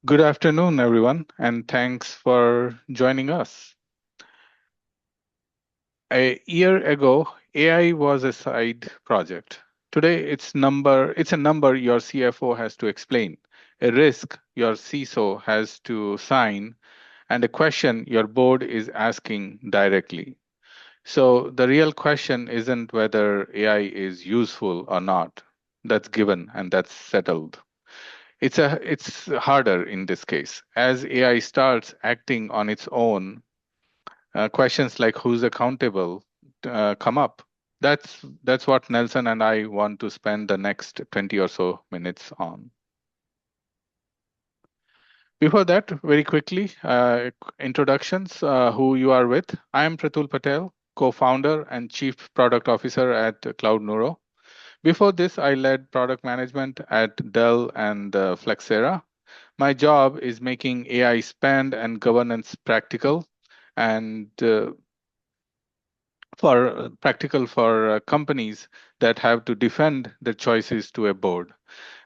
Good afternoon, everyone, and thanks for joining us. A year ago, AI was a side project. Today, it's a number your CFO has to explain, a risk your CISO has to sign, and a question your board is asking directly. So the real question isn't whether AI is useful or not. That's given and that's settled. It's harder in this case. As AI starts acting on its own, questions like who's accountable come up. That's what Nelson and I want to spend the next 20 or so minutes on. Before that, very quickly, introductions, who you are with. I am Pratul Patel, co-founder and chief product officer at CloudNuro. Before this, I led product management at Dell and Flexera. My job is making AI spend and governance practical and for companies that have to defend their choices to a board.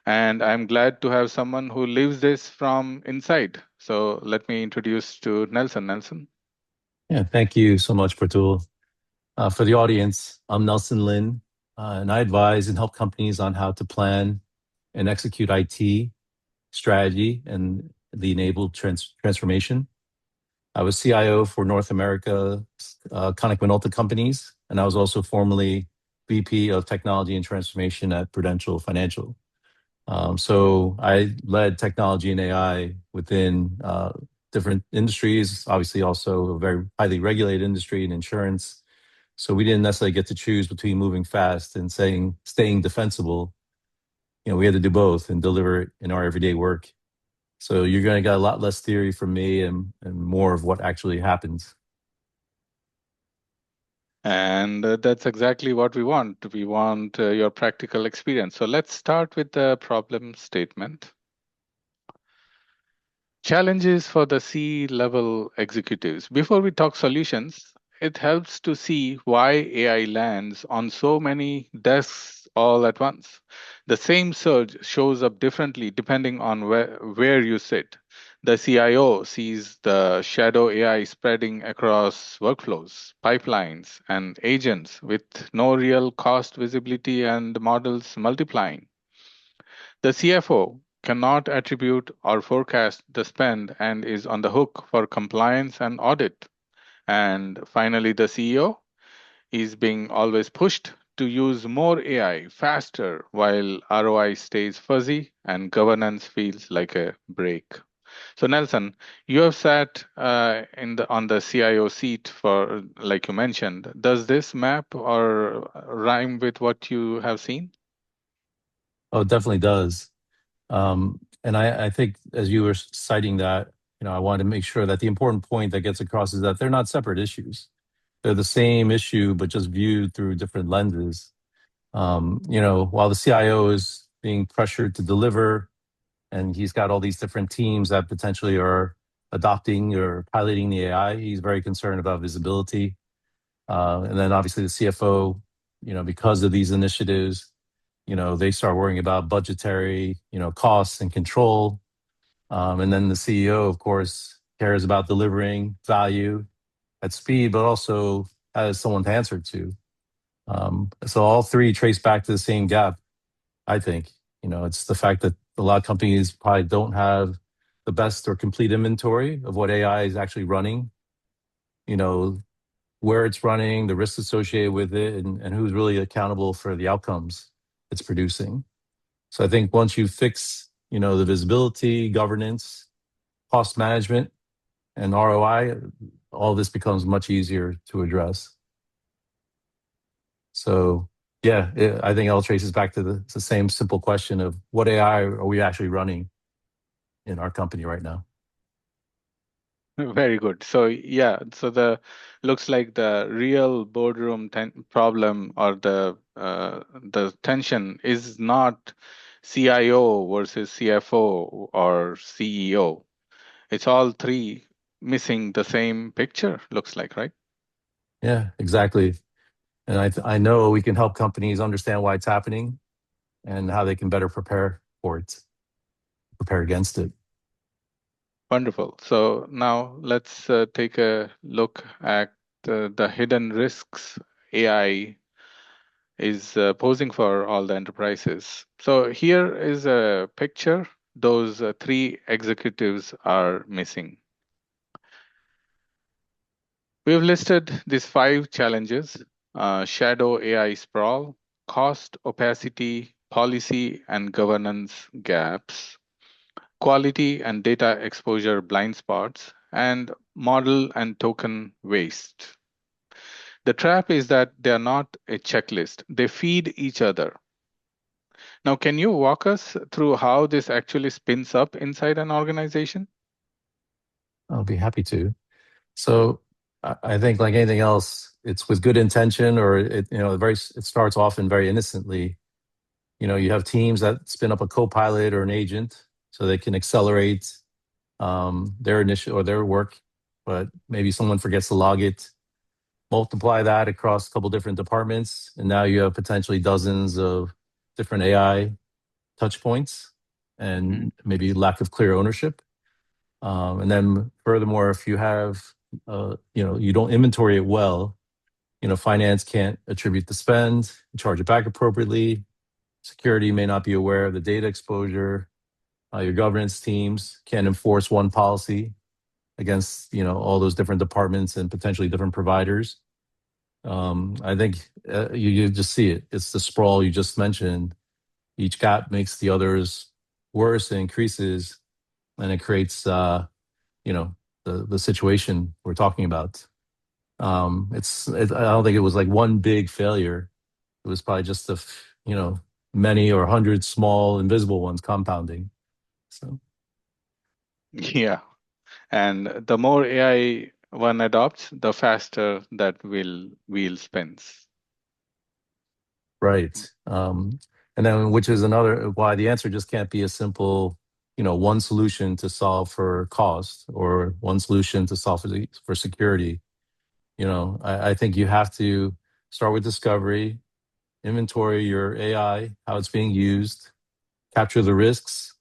And I'm glad to have someone who lives this from inside. So let me introduce to Nelson. Nelson. Yeah, thank you so much, Pratul. For the audience, I'm Nelson Lin, and I advise and help companies on how to plan and execute IT strategy and the enabled transformation. I was CIO for North America Konica Minolta companies, and I was also formerly VP of Technology and Transformation at Prudential Financial. So I led technology and AI within different industries, obviously also a very highly regulated industry in insurance. So we didn't necessarily get to choose between moving fast and staying defensible. We had to do both and deliver it in our everyday work. So you're going to get a lot less theory from me and more of what actually happens. And that's exactly what we want. We want your practical experience. So let's start with the problem statement. Challenges for the C-level executives. Before we talk solutions, it helps to see why AI lands on so many desks all at once. The same surge shows up differently depending on where you sit. The CIO sees the shadow AI spreading across workflows, pipelines, and agents with no real cost visibility and models multiplying. The CFO cannot attribute or forecast the spend and is on the hook for compliance and audit. And finally, the CEO is being always pushed to use more AI faster while ROI stays fuzzy and governance feels like a break. So Nelson, you have sat on the CIO seat for, like you mentioned. Does this map or rhyme with what you have seen? Oh, it definitely does. And I think as you were citing that, I wanted to make sure that the important point that gets across is that they're not separate issues. They're the same issue, but just viewed through different lenses. While the CIO is being pressured to deliver, and he's got all these different teams that potentially are adopting or piloting the AI, he's very concerned about visibility. And then obviously the CFO, because of these initiatives, they start worrying about budgetary, costs and control. And then the CEO, of course, cares about delivering value at speed, but also has someone to answer to. So all three trace back to the same gap, I think. It's the fact that a lot of companies probably don't have the best or complete inventory of what AI is actually running, where it's running, the risks associated with it, and who's really accountable for the outcomes it's producing. So I think once you fix, the visibility, governance, cost management, and ROI, all this becomes much easier to address. So yeah, I think it all traces back to the same simple question of what AI are we actually running in our company right now? Very good. So yeah, so the looks like the real boardroom problem or the tension is not CIO versus CFO or CEO. It's all three missing the same picture, looks like, right? Yeah, exactly. And I know we can help companies understand why it's happening and how they can better prepare for it, prepare against it. Wonderful. So now let's take a look at the hidden risks AI is posing for all the enterprises. So here is a picture. Those three executives are missing. We've listed these five challenges: shadow AI sprawl, cost opacity, policy and governance gaps, quality and data exposure blind spots, and model and token waste. The trap is that they are not a checklist, they feed each other. Now, can you walk us through how this actually spins up inside an organization? I'll be happy to. So I think, like anything else, it's with good intention, or it starts often very innocently. You have teams that spin up a co-pilot or an agent so they can accelerate their initial or their work, but maybe someone forgets to log it. Multiply that across a couple different departments, and now you have potentially dozens of different AI touch points, Mhm. and maybe lack of clear ownership. And then furthermore, if you have, you don't inventory it well, finance can't attribute the spend, charge it back appropriately. Security may not be aware of the data exposure. Your governance teams can't enforce one policy against, all those different departments and potentially different providers. I think you just see it. It's the sprawl you just mentioned. Each gap makes the others worse and increases, and it creates, you know, the situation we're talking about. I don't think it was like one big failure. It was probably just many or hundred small invisible ones compounding. So Yeah. And the more AI one adopts, the faster that wheel spins. right. And then, which is another why the answer just can't be a simple, one solution to solve for cost or one solution to solve for security. I think you have to start with discovery, inventory your AI, how it's being used, capture the risks,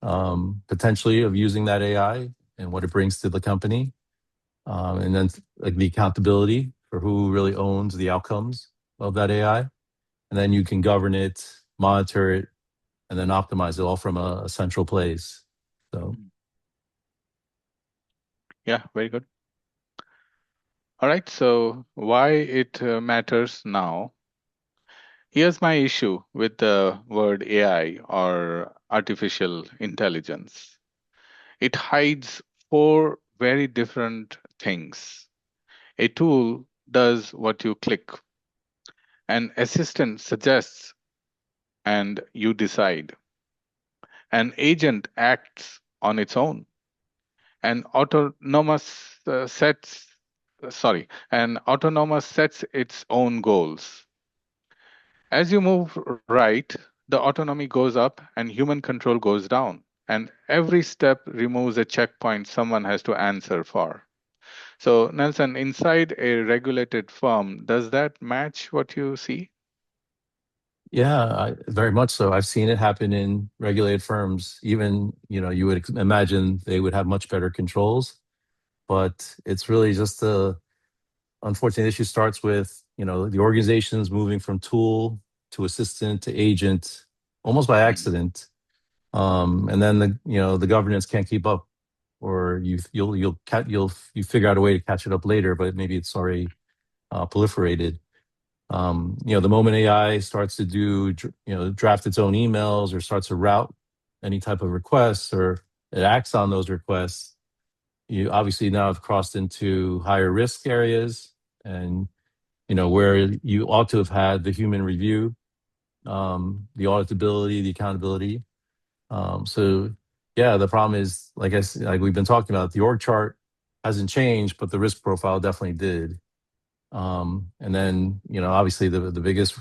potentially, of using that AI and what it brings to the company, and then like the accountability for who really owns the outcomes of that AI, and then you can govern it, monitor it, and then optimize it all from a central place. So Mm. Yeah, very good. All right. So, why it matters now? Here's my issue with the word AI or artificial intelligence. It hides four very different things. A tool does what you click, an assistant suggests and you decide, an agent acts on its own, an autonomous sets its own goals. As you move right, the autonomy goes up and human control goes down. And every step removes a checkpoint someone has to answer for. So, Nelson, inside a regulated firm, does that match what you see? yeah, very much so. I've seen it happen in regulated firms. Even, you would imagine they would have much better controls, but it's really just the unfortunate issue starts with, the organizations moving from tool to assistant to agent almost by Mm, accident. And then the governance can't keep up, or you figure out a way to catch it up later, but maybe it's already proliferated. The moment AI starts to draft its own emails or starts to route any type of requests, or it acts on those requests, you obviously now have crossed into higher risk areas, and where you ought to have had the human review, the auditability, the accountability. So yeah, the problem is, like we've been talking about, the org chart hasn't changed, but the risk profile definitely did. And then, obviously the biggest,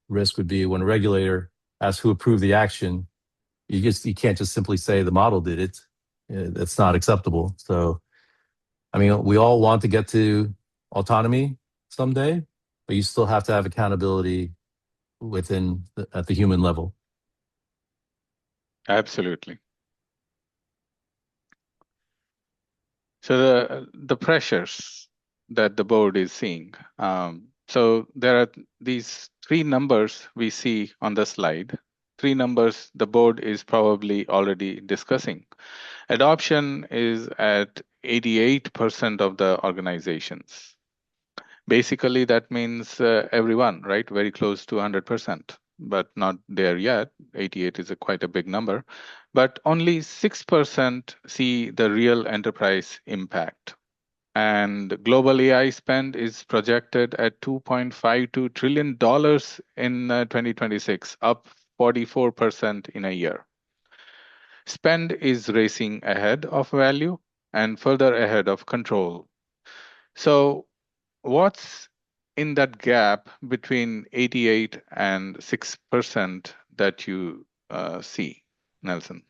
risk would be when a regulator asks who approved the action. You can't just simply say the model did it. That's not acceptable. So, I mean, we all want to get to autonomy someday, but you still have to have accountability at the human level. absolutely. So the pressures that the board is seeing. So there are these three numbers we see on the slide. Three numbers the board is probably already discussing. Adoption is at 88% of the organizations. Basically, that means everyone, right? Very close to 100%, but not there yet. 88 is quite a big number. But only 6% see the real enterprise impact. And global AI spend is projected at $2.52 trillion in 2026, up 44% in a year. Spend is racing ahead of value and further ahead of control. So, what's in that gap between 88 and 6% that you see, Nelson?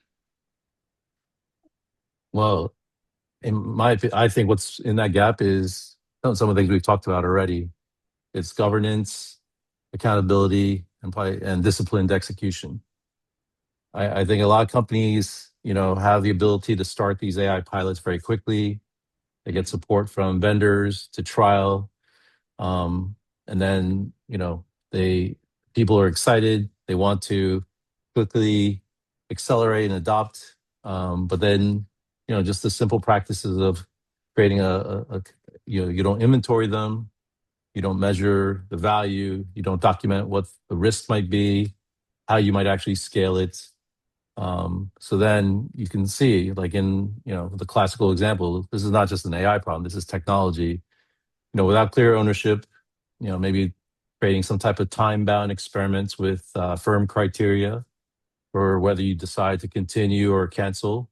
Well, I think what's in that gap is some of the things we've talked about already. It's governance, accountability, and disciplined execution. I think a lot of companies, have the ability to start these AI pilots very quickly. They get support from vendors to trial, and then they people are excited. They want to quickly accelerate and adopt, but then just the simple practices of creating you don't inventory them, you don't measure the value, you don't document what the risk might be, how you might actually scale it. So then you can see, like in the classical example, this is not just an AI problem. This is technology. Without clear ownership, maybe creating some type of time-bound experiments with firm criteria for whether you decide to continue or cancel.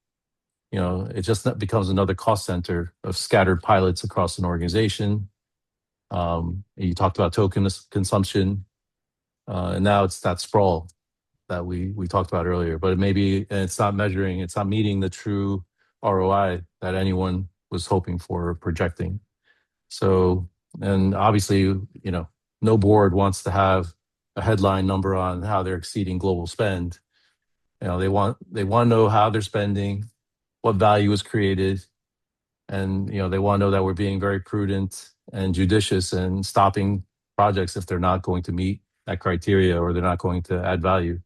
It just becomes another cost center of scattered pilots across an organization. You talked about token consumption, and now it's that sprawl that we talked about earlier. But it's not it's not meeting the true ROI that anyone was hoping for or projecting. So, and obviously, no board wants to have a headline number on how they're exceeding global spend. They want to know how they're spending, what value is created, and they want to know that we're being very prudent and judicious and stopping projects if they're not going to meet that criteria or they're not going to add value.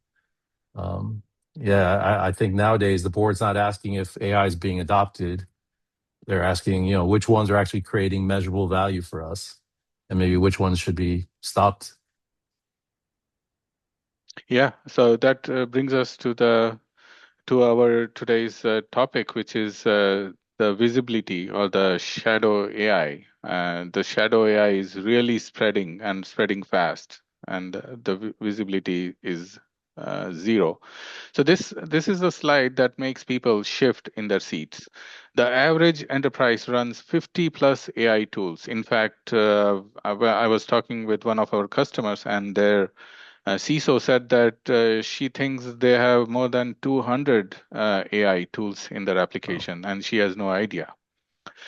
Yeah, I think nowadays the board's not asking if AI is being adopted. They're asking, which ones are actually creating measurable value for us, and maybe which ones should be stopped. Yeah, so that brings us to our today's topic, which is the visibility or the shadow AI. The shadow AI is really spreading and spreading fast, and the visibility is zero. So this is a slide that makes people shift in their seats. The average enterprise runs 50 plus AI tools. In fact, I was talking with one of our customers, and their CISO said that she thinks they have more than 200 AI tools in their Oh. application, and she has no idea.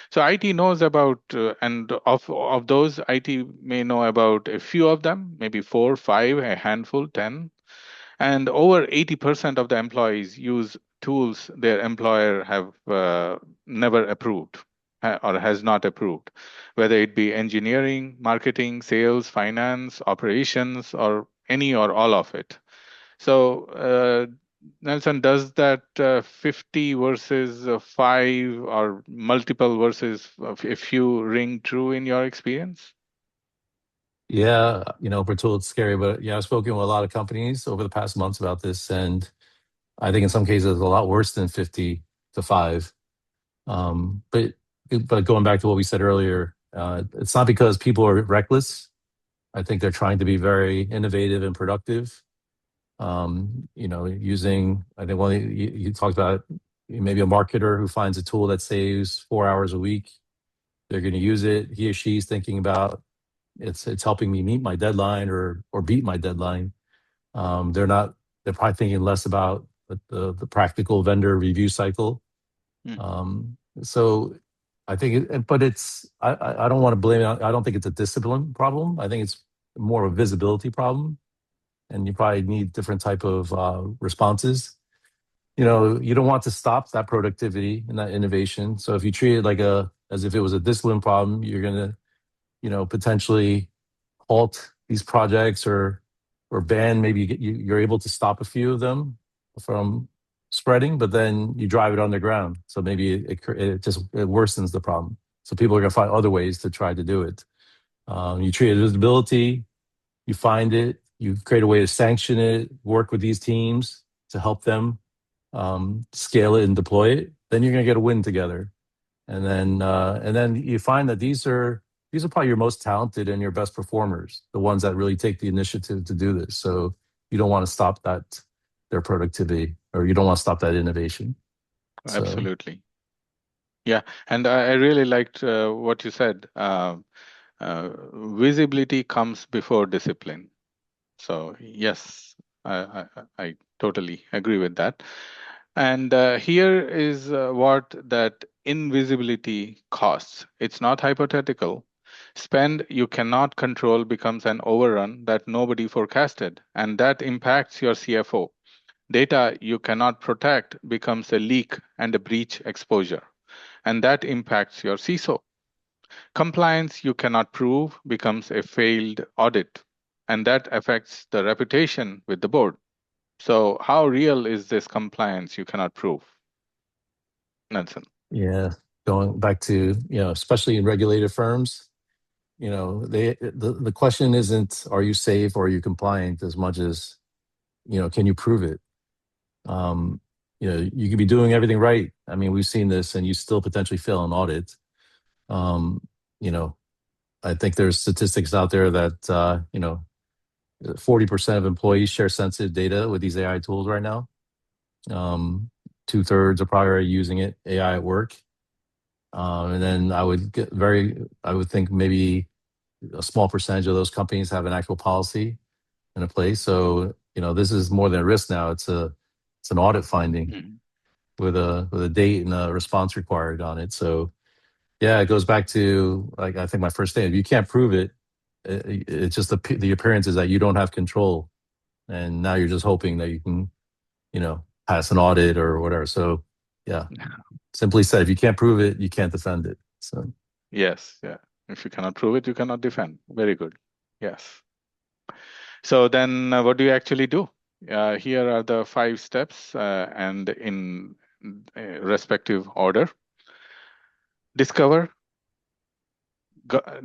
So IT knows about, and of those, IT may know about a few of them, maybe four, five, a handful, 10, and over 80% of the employees use tools their employer have never approved or has not approved, whether it be engineering, marketing, sales, finance, operations, or any or all of it. So, Nelson, does that 50 versus 5 or multiple versus a few ring true in your experience? Yeah, Pratul, it's scary, but yeah, I've spoken with a lot of companies over the past months about this, and I think in some cases it's a lot worse than 50 to 5. But going back to what we said earlier, it's not because people are reckless. I think they're trying to be very innovative and productive. Using, I think you talked about maybe a marketer who finds a tool that saves 4 hours a week. They're going to use it. He or she's thinking about it's helping me meet my deadline or beat my deadline. They're not. They're probably thinking less about the practical vendor review cycle. Mm. So I think, but I don't want to blame it. I don't think it's a discipline problem. I think it's more of a visibility problem, and you probably need different type of responses. you don't want to stop that productivity and that innovation. So if you treat it as if it was a discipline problem, you're going to, potentially halt these projects or ban. Maybe you're able to stop a few of them from spreading, but then you drive it underground. So maybe it worsens the problem. So people are going to find other ways to try to do it. You treat it as visibility, you find it, you create a way to sanction it, work with these teams to help them scale it and deploy it. Then you're going to get a win together, and then you find that these are probably your most talented and your best performers, the ones that really take the initiative to do this. So you don't want to stop their productivity, or you don't want to stop that innovation. So Absolutely. Yeah, and I really liked what you said. Visibility comes before discipline. So yes, I totally agree with that. And here is what that invisibility costs. It's not hypothetical. Spend you cannot control becomes an overrun that nobody forecasted, and that impacts your CFO. Data you cannot protect becomes a leak and a breach exposure, and that impacts your CISO. Compliance you cannot prove becomes a failed audit, and that affects the reputation with the board. So, how real is this compliance you cannot prove, Nelson? yeah, going back to, especially in regulated firms, the question isn't, are you safe or are you compliant, as much as, can you prove it? Um, you could be doing everything right. I mean, we've seen this, and you still potentially fail an audit. Um, you know, I think there's statistics out there that 40% of employees share sensitive data with these AI tools right now. Two-thirds are probably already using it, AI at work. And then I would think maybe a small percentage of those companies have an actual policy in a place. So, this is more than a risk now. It's an audit finding Mhm. with a date and a response required on it. So yeah, it goes back to, like, I think my first thing. If you can't prove it, it's just the appearance is that you don't have control, and now you're just hoping that you can, pass an audit or whatever. So yeah, simply said, if you can't prove it, you can't defend it. So Yes, yeah. If you cannot prove it, you cannot defend. Very good. Yes. So then, what do you actually do? Here are the 5 steps, and in respective order: discover,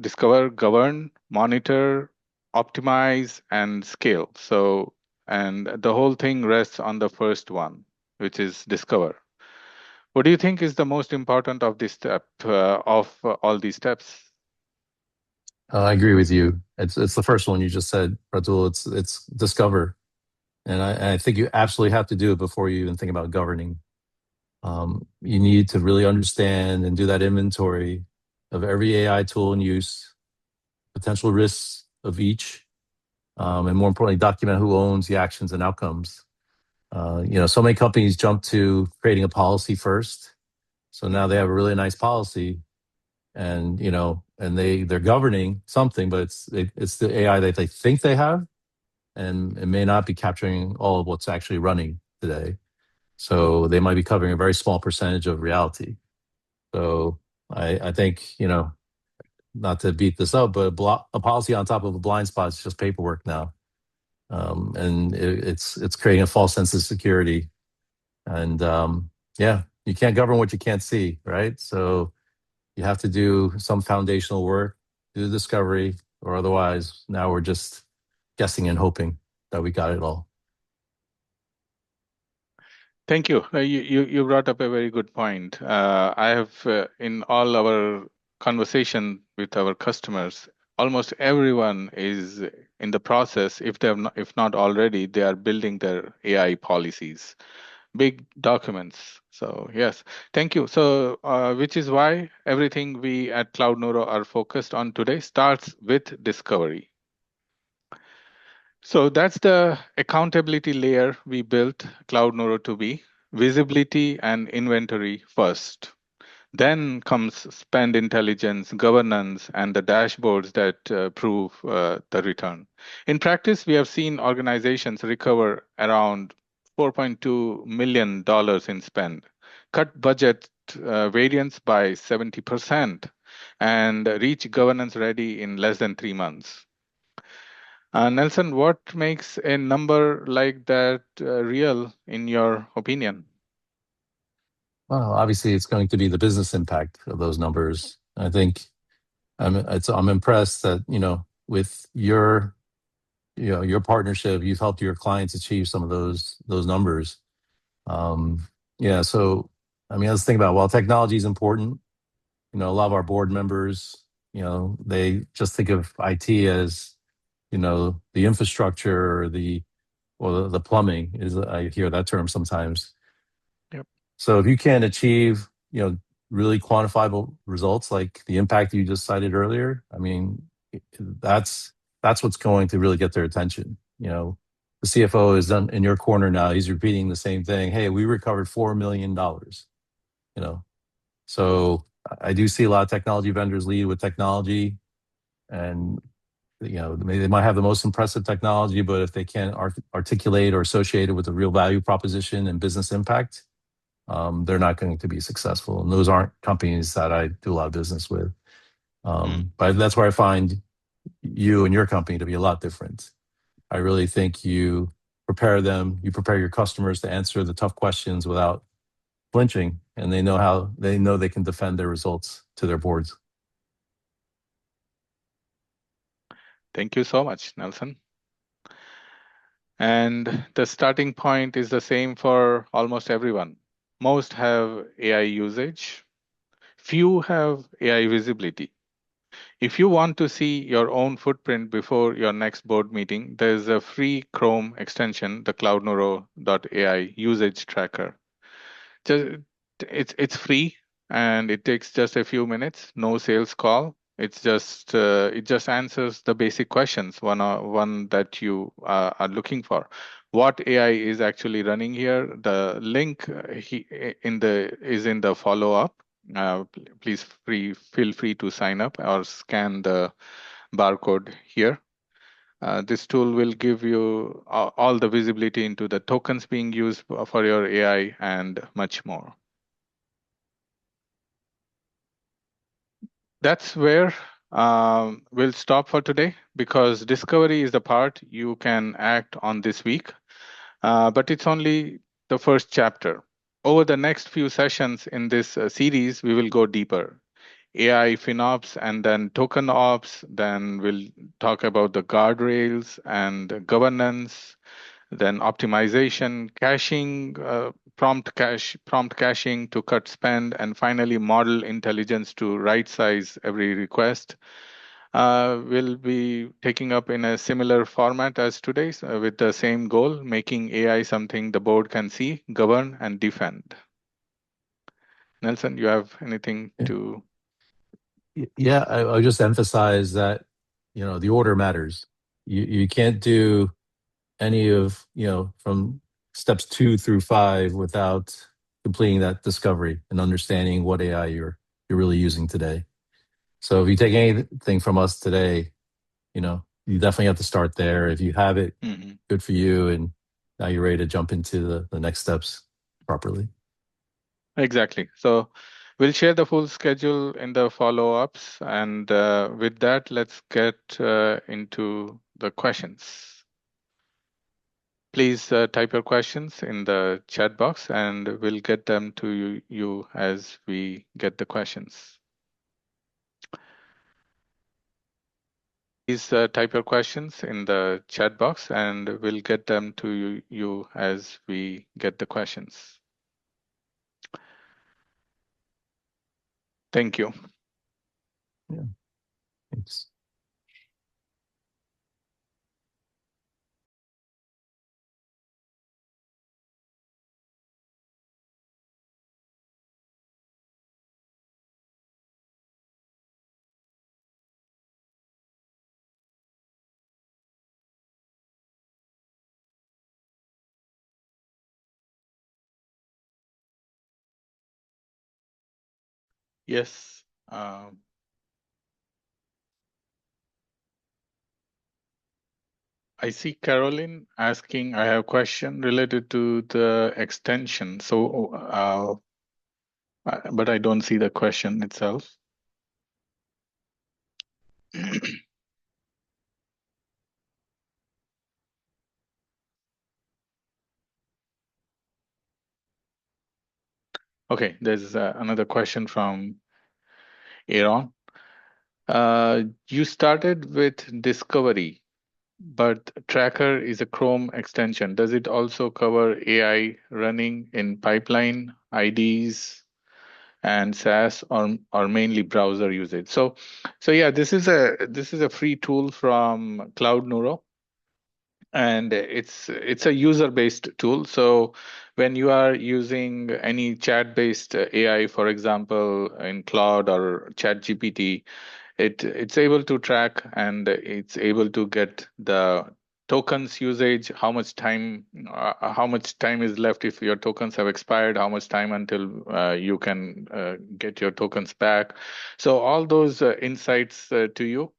discover, govern, monitor, optimize, and scale. So, and the whole thing rests on the first one, which is discover. What do you think is the most important of this step, of all these steps? I agree with you. It's the first one you just said, Pratul. It's discover, and I think you absolutely have to do it before you even think about governing. You need to really understand and do that inventory of every AI tool in use, potential risks of each, and more importantly, document who owns the actions and outcomes. So many companies jump to creating a policy first. So now they Mhm. have a really nice policy, and they're governing something, but it's the AI that they think they have, and it may not be capturing all of what's actually running today. So they might be covering a very small percentage of reality. So I think, not to beat this up, but a policy on top of a blind spot is just paperwork now. And it's creating a false sense of security. And yeah, you can't govern what you can't see, right? So you have to do some foundational work, do the discovery, or otherwise now we're just guessing and hoping that we got it all. Thank you. You brought up a very good point. I have, in all our conversation with our customers, almost everyone is in the process. If they have not, if not already, they are building their AI policies, big documents. So yes, thank you. So which is why everything we at CloudNuro are focused on today starts with discovery. So that's the accountability layer we built CloudNuro to be: visibility and inventory first. Then comes spend intelligence, governance, and the dashboards that prove the return. In practice, we have seen organizations recover around $4.2 million in spend, cut budget variance by 70%, and reach governance ready in less than 3 months. Nelson, what makes a number like that real in your opinion? Well, obviously, it's going to be the business impact of those numbers. I think I'm impressed that with your partnership, you've helped your clients achieve some of those numbers. Yeah, so I mean, let's think about, while technology is important, a lot of our board members, they just think of IT as the infrastructure or the plumbing. Is I hear that term sometimes. Yep. So if you can achieve really quantifiable results like the impact you just cited earlier, I mean, that's what's going to really get their attention. The CFO is done in your corner now. He's repeating the same thing. Hey, we recovered $4 million. You know, so I do see a lot of technology vendors lead with technology, and they might have the most impressive technology, but if they can't articulate or associate it with a real value proposition and business impact, they're not going to be successful. And those aren't companies that I do a lot of business with. But that's where I find you and your company to be a lot different. I really think you prepare your customers to answer the tough questions without flinching, and they know they can defend their results to their boards. Thank you so much, Nelson. And the starting point is the same for almost everyone. Most have AI usage, few have AI visibility. If you want to see your own footprint before your next board meeting, there's a free Chrome extension, the CloudNuro.ai usage tracker. Just, it's free and it takes just a few minutes. No sales call. It just answers the basic questions, one that you are looking for. What AI is actually running here? The link is in the follow up. Please feel free to sign up or scan the barcode here. This tool will give you all the visibility into the tokens being used for your AI and much more. That's where we'll stop for today, because discovery is the part you can act on this week, but it's only the first chapter. Over the next few sessions in this series, we will go deeper. AI FinOps and then token ops, then we'll talk about the guardrails and governance, then optimization, caching, prompt caching to cut spend, and finally model intelligence to right size every request. Will be taking up in a similar format as today's, with the same goal, making AI something the board can see, govern, and defend. Nelson, you have anything to? Yeah, I just emphasize that the order matters. You can't do any of from steps 2 through 5 without completing that discovery and understanding what AI you're really using today. So if you take anything from us today, you definitely have to start there. If you have it, good for you, and now you're ready to jump into the next steps properly. Exactly. So we'll share the full schedule in the follow-ups, and with that, let's get into the questions. Please type your questions in the chat box, and we'll get them to you as we get the questions. Please type your questions in the chat box, and we'll get them to you as we get the questions. Thank you. Yeah. Thanks. Yes. I see Caroline asking, I have a question related to the extension. So, but I don't see the question itself. Okay, there's another question from Aaron. You started with Discovery, but Tracker is a Chrome extension. Does it also cover AI running in pipeline, IDs, and SaaS, or mainly browser usage? So yeah, this is a free tool from CloudNuro, and it's a user-based tool. So when you are using any chat-based AI, for example, in Claude or ChatGPT, it's able to track and it's able to get the tokens usage, how much time is left if your tokens have expired, how much time until you can get your tokens back. So all those insights to you.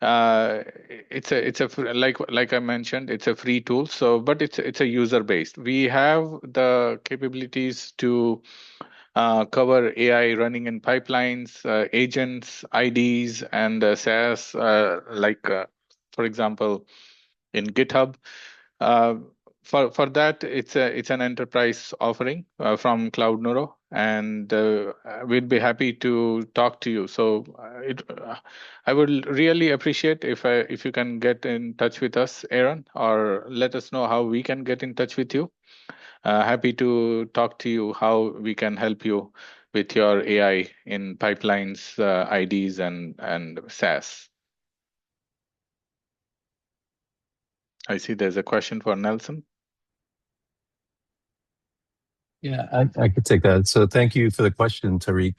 Like I mentioned, it's a free tool. So, but it's a user based. We have the capabilities to cover AI running in pipelines, agents, IDs, and SaaS, for example, in GitHub. Uh, for that, it's an enterprise offering from CloudNuro, and we'd be happy to talk to you. So I would really appreciate if you can get in touch with us, Aaron, or let us know how we can get in touch with you. Happy to talk to you how we can help you with your AI in pipelines, IDs, and SaaS. I see there's a question for Nelson. Yeah, I could take that. So thank you for the question, Tariq.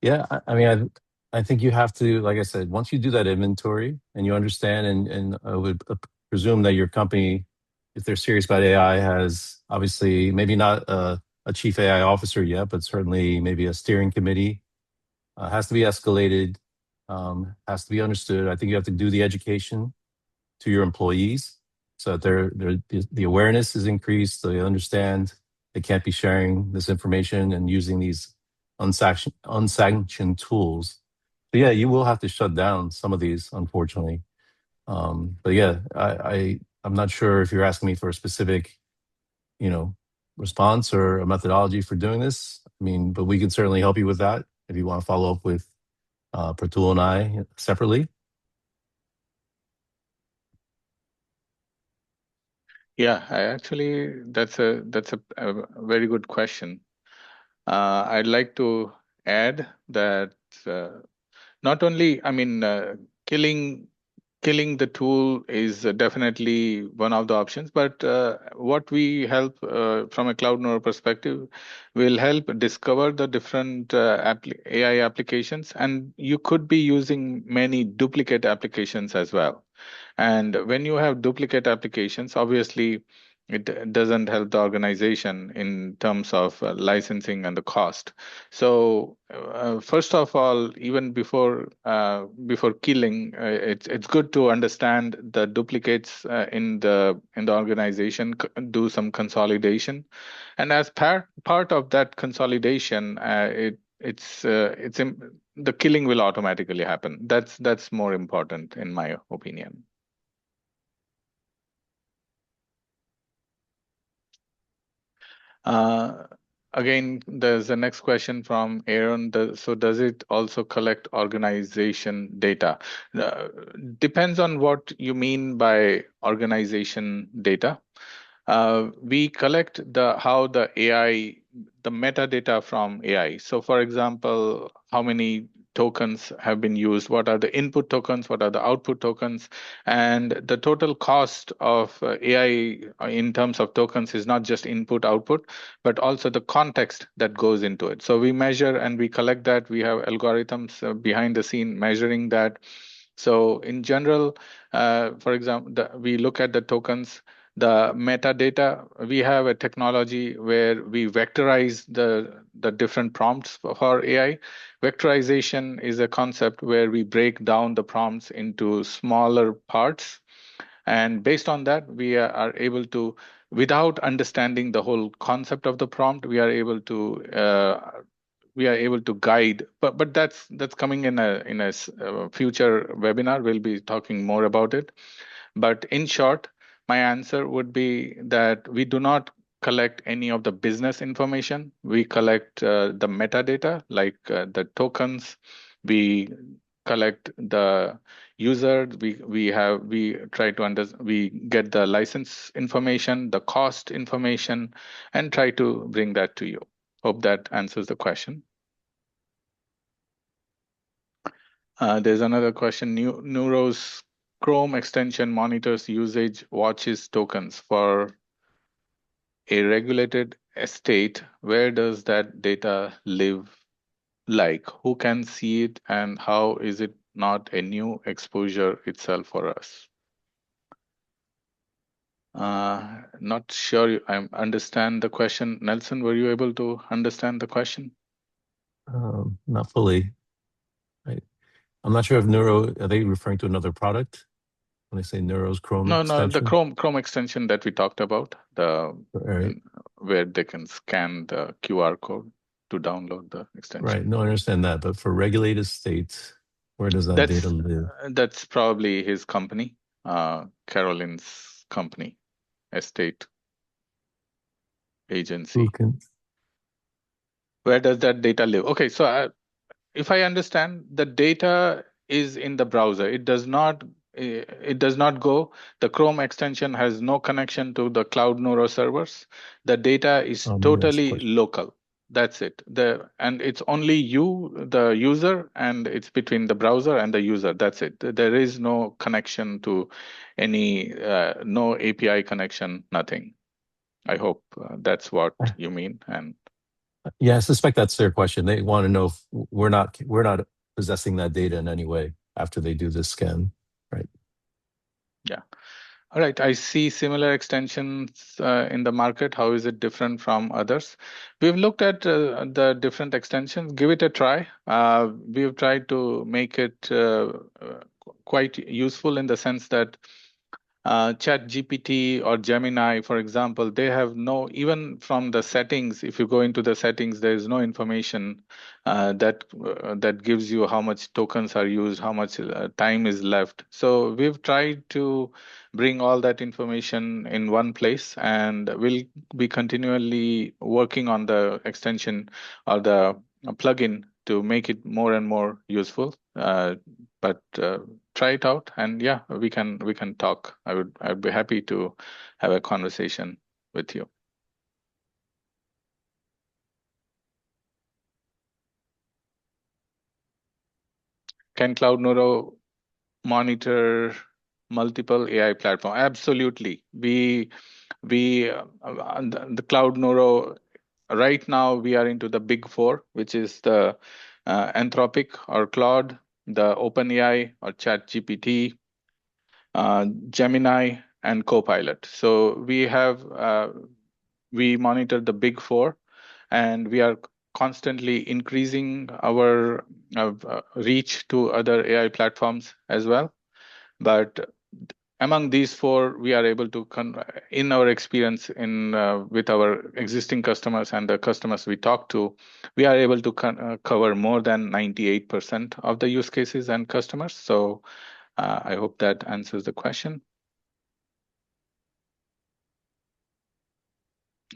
Yeah, I mean, I think you have to, like I said, once you do that inventory and you understand, and I would presume that your company, if they're serious about AI, has obviously maybe not a chief AI officer yet, but certainly maybe a steering committee, has to be escalated, has to be understood. I think you have to do the education to your employees so that the awareness is increased, so they understand they can't be sharing this information and using these unsanctioned tools. So yeah, you will have to shut down some of these, unfortunately. But yeah, I'm not sure if you're asking me for a specific, you know, response or a methodology for doing this. I mean, but we can certainly help you with that if you want to follow up with Pratul and I separately. Yeah, that's a very good question. I'd like to add that not only, I mean, killing the tool is definitely one of the options, but what we help from a cloud node perspective will help discover the different AI applications, and you could be using many duplicate applications as well. And when you have duplicate applications, obviously it doesn't help the organization in terms of licensing and the cost. So first of all, even before killing, it's good to understand the duplicates in the organization, do some consolidation, and as part of that consolidation, the killing will automatically happen. That's more important in my opinion. Uh, Again, there's the next question from Aaron. So does it also collect organization data? Uh, Depends on what you mean by organization data. We collect the metadata from AI. So, for example, how many tokens have been used, what are the input tokens, what are the output tokens, and the total cost of AI in terms of tokens is not just input output, but also the context that goes into it. So we measure and we collect that. We have algorithms behind the scene measuring that. So in general, for example, we look at the tokens, the metadata. We have a technology where we vectorize the different prompts for AI. Vectorization is a concept where we break down the prompts into smaller parts, And based on that, we are able to, without understanding the whole concept of the prompt, we are able to guide. But that's coming in a future webinar. We'll be talking more about it. But in short, my answer would be that we do not collect any of the business information. We collect the metadata, like the tokens. We collect the user. We try to we get the license information, the cost information, and try to bring that to you. Hope that answers the question. There's another question. Neuro's Chrome extension monitors usage watches tokens for a regulated estate. Where does that data live? Like, who can see it, and how is it not a new exposure itself for us? Not sure I understand the question. Nelson, were you able to understand the question? Not fully. I'm not sure if Neuro, are they referring to another product when they say Neuro's Chrome No, the extension? Chrome extension that we talked about, Right. where they can scan the QR code to download the Right. extension. No, I understand that. But for regulated states, where does that data live? That's probably his company, Carolyn's company, estate Who agency. can? Where does that data live? Okay, so if I understand, the data is in the browser. It does not go. The Chrome extension has no connection to the CloudNuro servers. The data is Oh, maybe that's the totally question. local. That's it. And it's only you, the user, and it's between the browser and the user. That's it. There is no connection to any no API connection, nothing. I hope that's what you mean. And Yeah, I suspect that's their question. They want to know if we're not possessing that data in any way after they do this scan, right? yeah. All right, I see similar extensions in the market. How is it different from others? We've looked at the different extensions. Give it a try. We've tried to make it quite useful in the sense that Chat GPT or Gemini, for example, they have no, even from the settings, if you go into the settings, there is no information that gives you how much tokens are used, how much time is left. So we've tried to bring all that information in one place, and we'll be continually working on the extension or the plugin to make it more and more useful. But try it out, and yeah, we can talk. I'd be happy to have a conversation with you. Can CloudNuro monitor multiple AI platform? Absolutely. We the CloudNuro, right now we are into the big four, which is the Anthropic or Claude, the OpenAI or ChatGPT, Gemini, and Copilot. So we monitor the big four, and we are constantly increasing our reach to other AI platforms as well. But among these four, we are able to, in our experience in with our existing customers and the customers we talk to, we are able to cover more than 98% of the use cases and customers. So I hope that answers the question.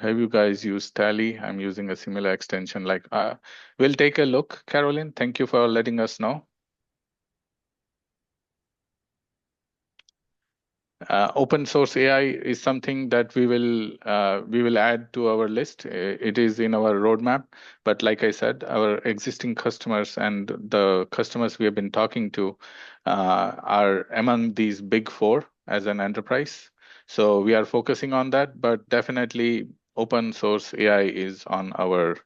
Have you guys used Tally? I'm using a similar extension. We'll take a look. Carolyn, thank you for letting us know. Open source AI is something that we will add to our list. It is in our roadmap, but like I said, our existing customers and the customers we have been talking to are among these big four as an enterprise. So we are focusing on that, but definitely open source AI is on our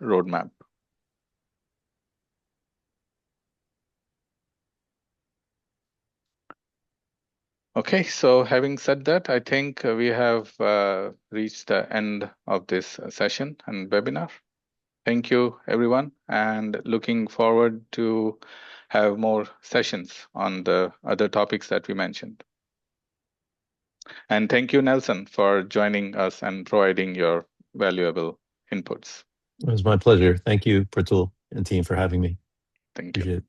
roadmap. Okay, so having said that, I think we have reached the end of this session and webinar. Thank you, everyone, and looking forward to have more sessions on the other topics that we mentioned. And thank you, Nelson, for joining us and providing your valuable inputs. It was my pleasure. Thank you, Pratul and team, for having me. Thank you. Appreciate it.